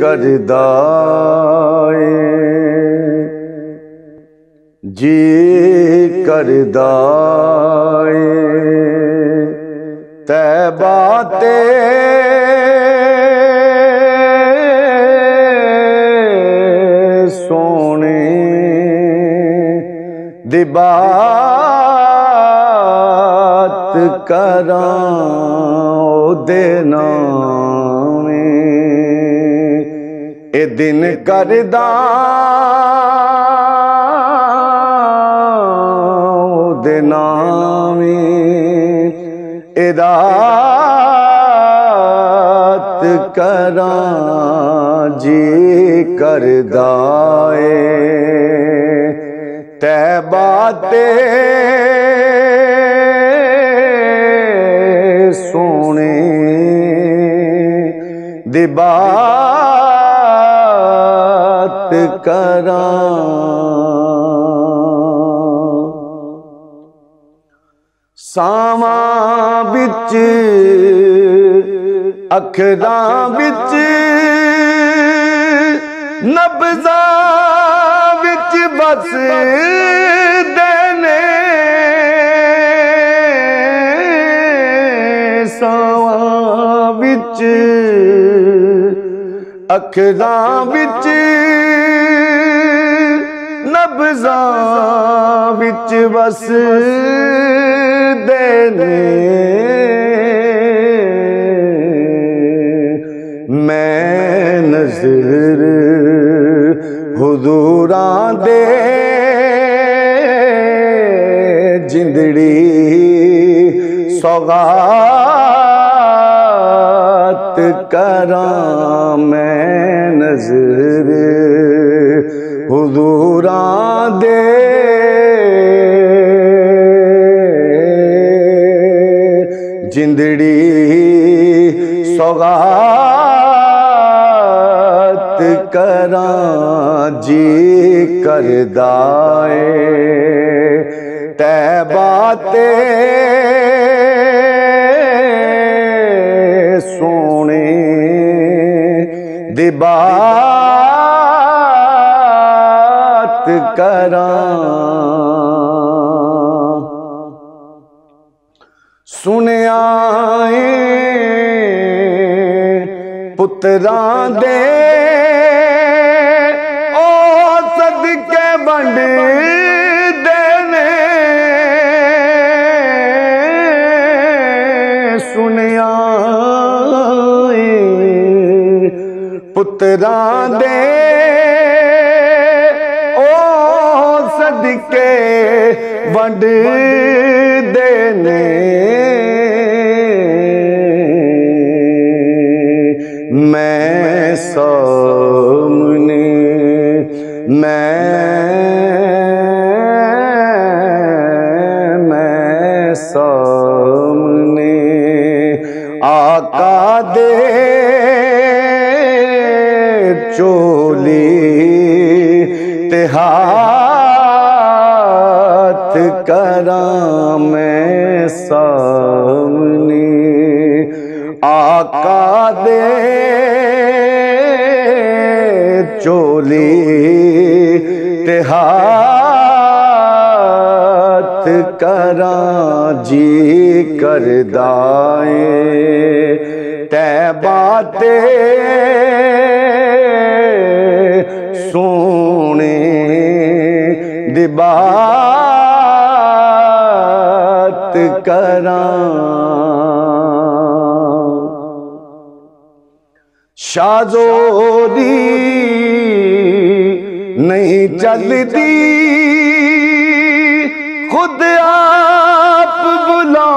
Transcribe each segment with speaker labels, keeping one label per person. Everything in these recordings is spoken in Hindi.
Speaker 1: करदा जी करदा तैबा ते सोने दी बात करां ओदे नामे ए दिन करदा ओदे नामे ए रात करां जी करदा तैबा ते सोने दी बात करां सावां बिच अखरां बिच नब्ज़ां बिच बस देने सावां बिच अखरां बिच नब्ज़ां बिच बस देने मैं नज़र हुज़ूरां दे जिंदड़ी सौगात करां मैं नज़र हुज़ूरां दे जिंदड़ी सौगात करां जी करदा तैबा ते सोने दी बात करां सुनिया पुत्रां दे ओ सदके वंड देने सुनिया पुत्रां दे ओ सदके वंड देने मैं सामने मैं सामने आका दे चोली ते हाथ करां मैं सामने आका दे चोली ते हाथ करां जी करदा तैबा ते सोने दी बात करां शाज़ोदी नहीं चलती खुद आप बुला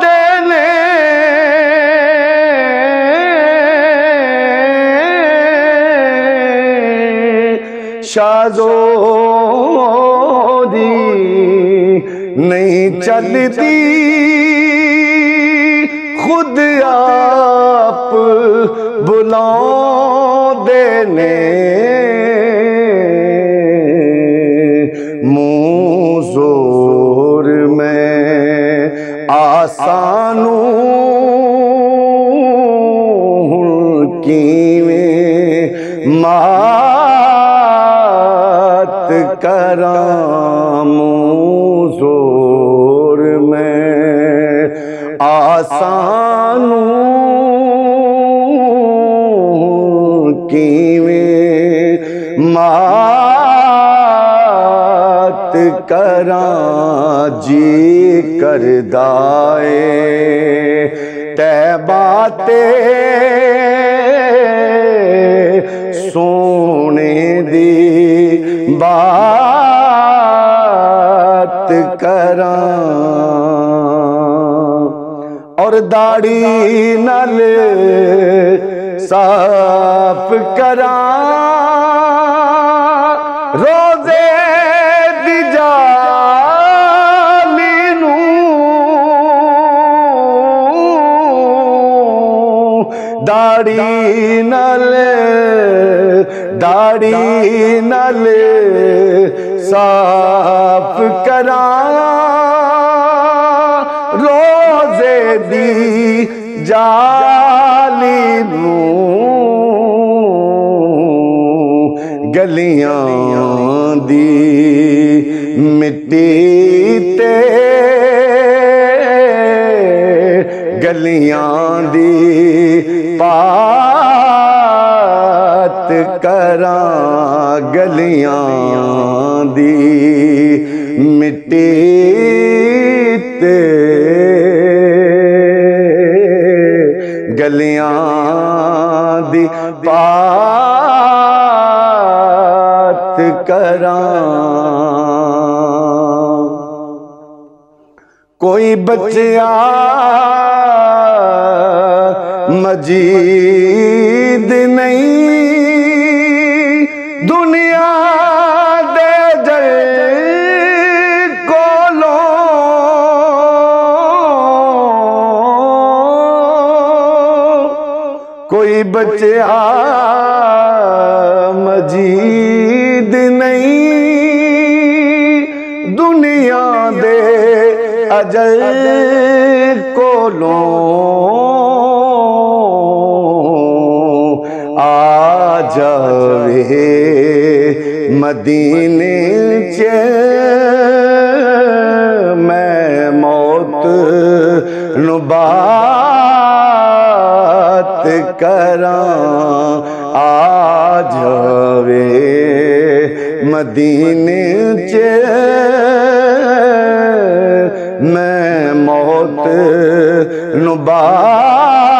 Speaker 1: देने शाज़ोदी नहीं चलती खुद आप बुला देने मुँह जोर में आसानू कीवें मात करां मुँह जोर में आसानू कीवें मात करां जी करदाए तैबा ते सोने दी बात करां और दाढ़ी नाल साफ करां रोज़े दी जाली नूं दाढ़ी नाल साफ करां रोज़े दी जाली नूं गलियां दी मिट्टी ते गलियां दी पात करां गलियां दी मिट्टी ते गलियां दी पात करां कोई बच्चा मजीद नहीं दुनिया दे जल कोलो कोई बच्चा मजीद नहीं दुनिया दे अजल कोलो आ जावे मदीने च मैं मौत नु बात करां आ जावे मदीने च मैं मौत नु बात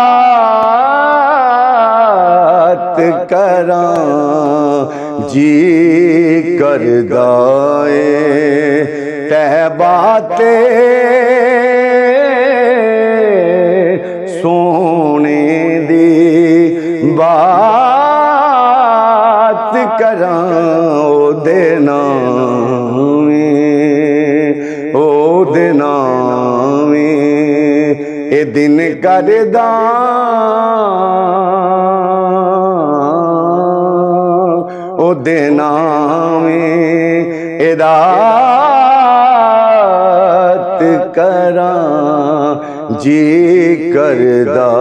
Speaker 1: करां जी करदा ए तैबा ते सोने दी बात करां ओदे नामे ए दिन करदा ओदे नामे ए रात करां जी करदा।